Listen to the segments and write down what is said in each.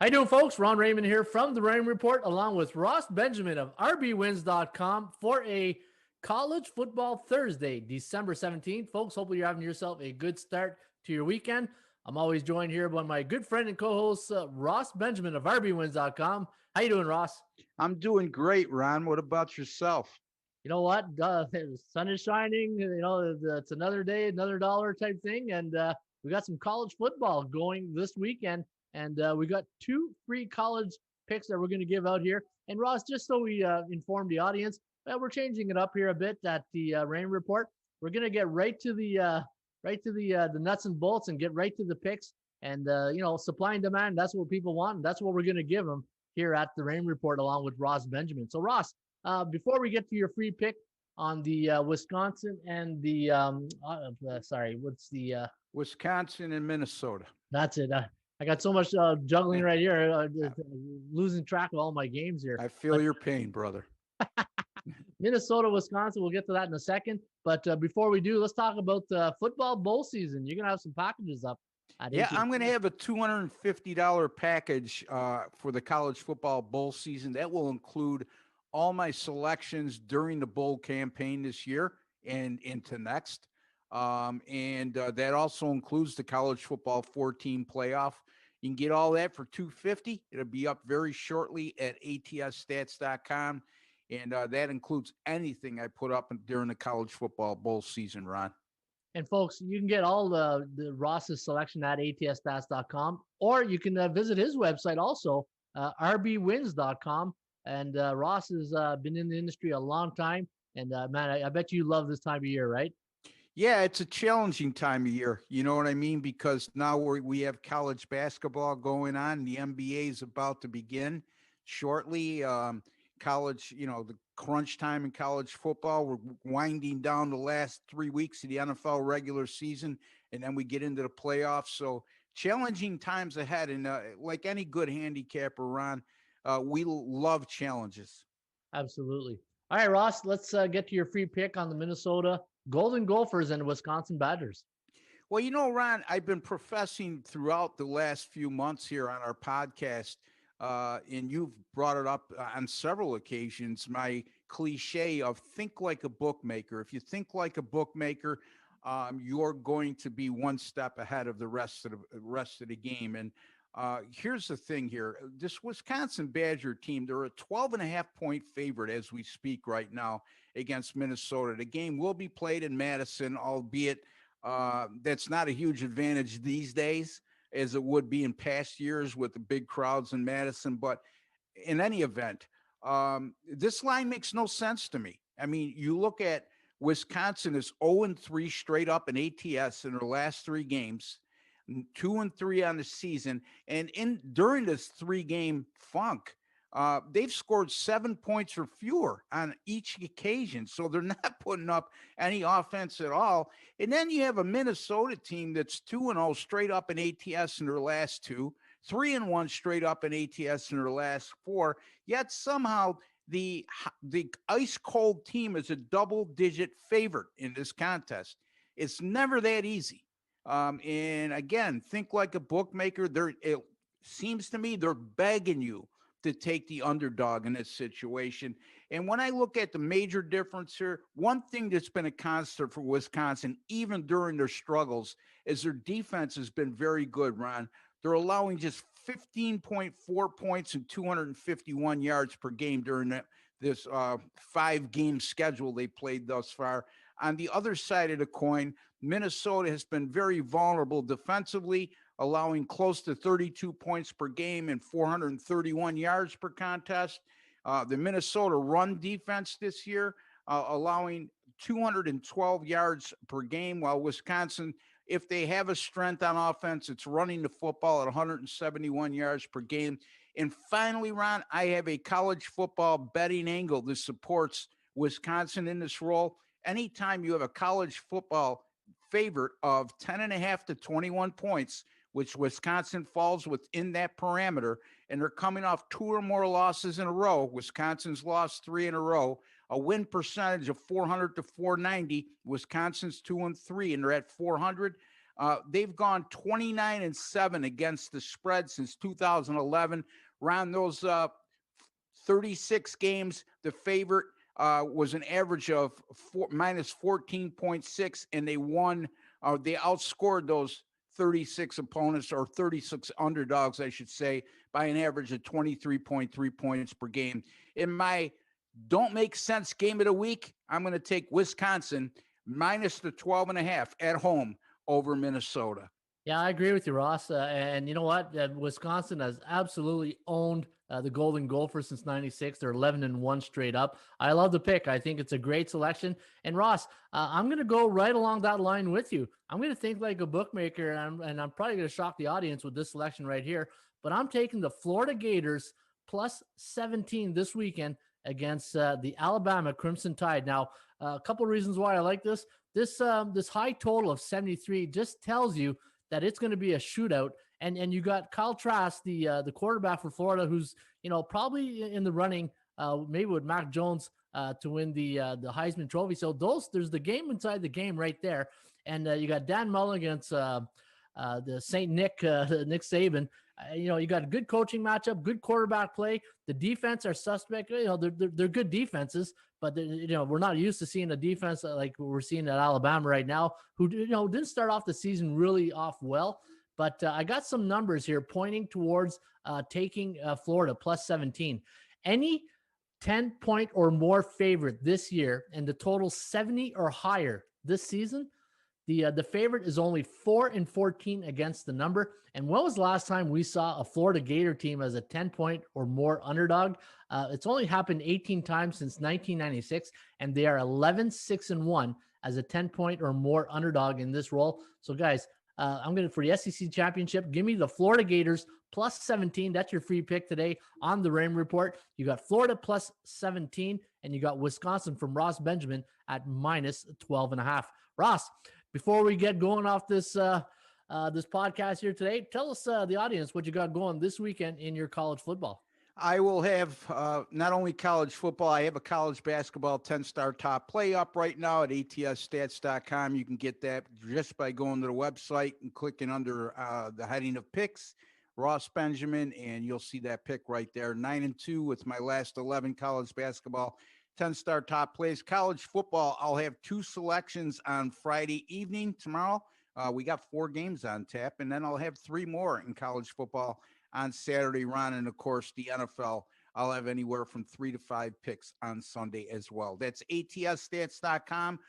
How you doing, folks? Ron Raymond here from the Raymond Report, along with Ross Benjamin of rbwins.com for a college football Thursday, December 17th. Folks, hopefully you're having yourself a good start to your weekend. I'm always joined here by my good friend and co-host, Ross Benjamin of rbwins.com. How you doing, Ross? I'm doing great, Ron. What about yourself? You know what? The sun is shining. It's another day, another dollar type thing. And we got some college football going this weekend. And we got two free college picks that we're going to give out here. And Ross, just so we inform the audience, we're changing it up here a bit at the Rain Report. We're going to get right to the nuts and bolts and get right to the picks. And supply and demand, that's what people want. And that's what we're going to give them here at the Rain Report, along with Ross Benjamin. So Ross, before we get to your free pick on the Wisconsin and the Wisconsin and Minnesota. That's it. I got so much juggling right here, losing track of all my games here. I feel your pain, brother. Minnesota, Wisconsin, we'll get to that in a second. But before we do, let's talk about the football bowl season. You're going to have some packages up. I'm going to have a $250 package for the college football bowl season. That will include all my selections during the bowl campaign this year and into next. That also includes the college football 14 playoff. You can get all that for $250. It'll be up very shortly at atsstats.com. And that includes anything I put up during the college football bowl season, Ron. And folks, you can get all the Ross's selection at atsstats.com, or you can visit his website also, rbwins.com. And Ross has been in the industry a long time. And man, I bet you love this time of year, right? Yeah, it's a challenging time of year. You know what I mean? Because now we have college basketball going on. The NBA is about to begin shortly. College, the crunch time in college football. We're winding down the last 3 weeks of the NFL regular season, and then we get into the playoffs. So challenging times ahead. And like any good handicapper, Ron, we love challenges. Absolutely. All right, Ross, let's get to your free pick on the Minnesota Golden Gophers and Wisconsin Badgers. Well, Ron, I've been professing throughout the last few months here on our podcast, and you've brought it up on several occasions, my cliche of think like a bookmaker. If you think like a bookmaker, you're going to be one step ahead of the rest of the game. And here's the thing here. This Wisconsin Badger team, they're a 12.5-point favorite as we speak right now against Minnesota. The game will be played in Madison, albeit that's not a huge advantage these days as it would be in past years with the big crowds in Madison. But in any event, this line makes no sense to me. I mean, you look at Wisconsin is 0-3 straight up in ATS in their last 3 games. 2-3 on the season, and during this 3-game funk, they've scored 7 points or fewer on each occasion. So they're not putting up any offense at all. And then you have a Minnesota team that's 2-0 straight up in ATS in their last 2, 3-1 straight up in ATS in their last 4. Yet somehow the ice cold team is a double-digit favorite in this contest. It's never that easy. And again, think like a bookmaker. It seems to me they're begging you to take the underdog in this situation. And when I look at the major difference here, one thing that's been a constant for Wisconsin, even during their struggles, is their defense has been very good, Ron. They're allowing just 15.4 points and 251 yards per game during this 5-game schedule they played thus far. On the other side of the coin, Minnesota has been very vulnerable defensively, allowing close to 32 points per game and 431 yards per contest. The Minnesota run defense this year, allowing 212 yards per game, while Wisconsin, if they have a strength on offense, it's running the football at 171 yards per game. And finally, Ron, I have a college football betting angle that supports Wisconsin in this role. Anytime you have a college football favorite of 10.5 to 21 points, which Wisconsin falls within that parameter, and they're coming off 2 or more losses in a row. Wisconsin's lost 3 in a row, a win percentage of 400 to 490. Wisconsin's 2-3, and they're at 400. They've gone 29-7 against the spread since 2011. Ron, those 36 games, the favorite was an average of minus 14.6, and they won. They outscored those 36 opponents, or 36 underdogs, I should say, by an average of 23.3 points per game. In my don't make sense game of the week, I'm going to take Wisconsin minus the 12.5 at home over Minnesota. Yeah, I agree with you, Ross. And you know what? Wisconsin has absolutely owned the Golden Gophers since '96. They're 11-1 straight up. I love the pick. I think it's a great selection. And Ross, I'm going to go right along that line with you. I'm going to think like a bookmaker, and I'm probably going to shock the audience with this selection right here. But I'm taking the Florida Gators plus 17 this weekend against the Alabama Crimson Tide. Now, a couple of reasons why I like this. This high total of 73 just tells you that it's going to be a shootout. And you got Kyle Trask, the quarterback for Florida, who's probably in the running, maybe with Mac Jones to win the Heisman Trophy. So there's the game inside the game right there. And you got Dan Mullen against the Saint Nick Saban. You got a good coaching matchup, good quarterback play. The defense are suspect. They're good defenses, but we're not used to seeing a defense like we're seeing at Alabama right now, who didn't start off the season really off well. But I got some numbers here pointing towards taking Florida plus 17. Any 10-point or more favorite this year, and the total 70 or higher this season, the favorite is only 4-14 against the number. And when was the last time we saw a Florida Gator team as a 10-point or more underdog? It's only happened 18 times since 1996, and they are 11-6-1 as a 10-point or more underdog in this role. So, guys, I'm going to, for the SEC championship, give me the Florida Gators plus 17. That's your free pick today on the Raymond Report. You got Florida plus 17, and you got Wisconsin from Ross Benjamin at minus 12.5. Ross, before we get going off this this podcast here today, tell us, the audience, what you got going this weekend in your college football. I will have not only college football, I have a college basketball 10-star top play up right now at atsstats.com. You can get that just by going to the website and clicking under the heading of picks, Ross Benjamin, and you'll see that pick right there. 9-2 with my last 11 college basketball 10-star top plays. College football, I'll have 2 selections on Friday evening tomorrow. We got 4 games on tap, and then I'll have 3 more in college football on Saturday, Ron. And of course, the NFL, I'll have anywhere from 3 to 5 picks on Sunday as well. That's atsstats.com,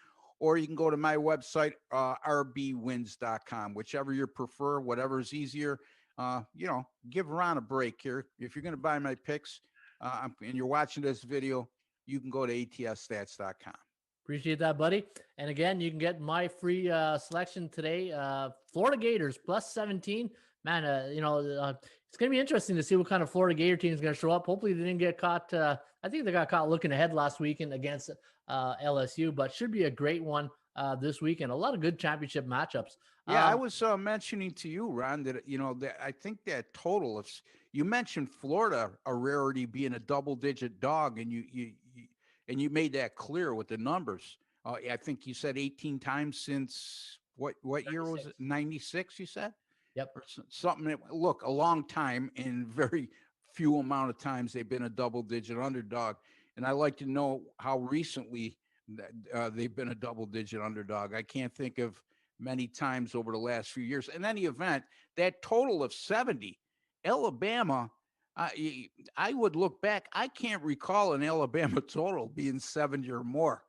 or you can go to my website, rbwins.com, whichever you prefer, whatever's easier. Give Ron a break here. If you're going to buy my picks and you're watching this video, you can go to atsstats.com. Appreciate that, buddy. And again, you can get my free selection today. Florida Gators plus 17. Man, it's going to be interesting to see what kind of Florida Gator team is going to show up. Hopefully they didn't get caught. I think they got caught looking ahead last weekend against LSU, but should be a great one this weekend. A lot of good championship matchups. Yeah, I was mentioning to you, Ron, that, that I think that total of, you mentioned Florida, a rarity, being a double-digit dog, and you made that clear with the numbers. I think you said 18 times since what 96. Year was it? 96, you said? Yep. Or something. Look, a long time, and very few amount of times they've been a double-digit underdog. And I like to know how recently they've been a double-digit underdog. I can't think of many times over the last few years. In any event, that total of 70, Alabama, I would look back. I can't recall an Alabama total being 70 or more.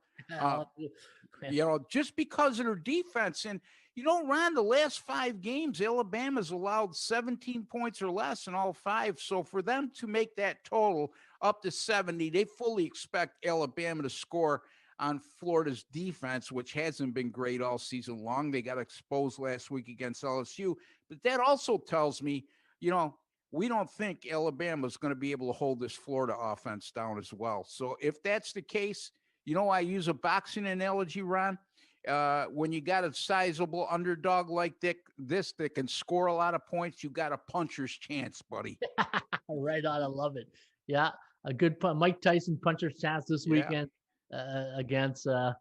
Just because of their defense. And, Ron, the last 5 games, Alabama's allowed 17 points or less in all 5. So for them to make that total up to 70, they fully expect Alabama to score on Florida's defense, which hasn't been great all season long. They got exposed last week against LSU. But that also tells me, we don't think Alabama's going to be able to hold this Florida offense down as well. So if that's the case, I use a boxing analogy, Ron. When you got a sizable underdog like this that can score a lot of points, you got a puncher's chance, buddy. Right on. I love it. Yeah, a good Mike Tyson puncher's chance this weekend against a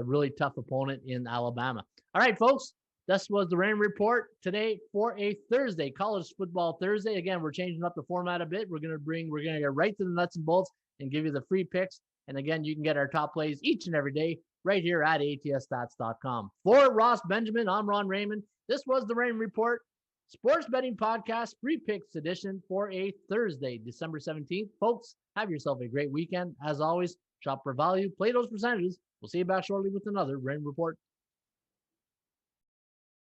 really tough opponent in Alabama. All right, folks, This was the Raymond Report today for a Thursday, College Football Thursday. Again, we're changing up the format a bit. We're gonna get right to the nuts and bolts and give you the free picks. And again, you can get our top plays each and every day right here at atsstats.com. For Ross Benjamin, I'm Ron Raymond. This was the Raymond Report Sports Betting Podcast Free Picks edition for a Thursday, December 17th. Folks, have yourself a great weekend. As always, shop for value, play those percentages. We'll see you back shortly with another Raymond Report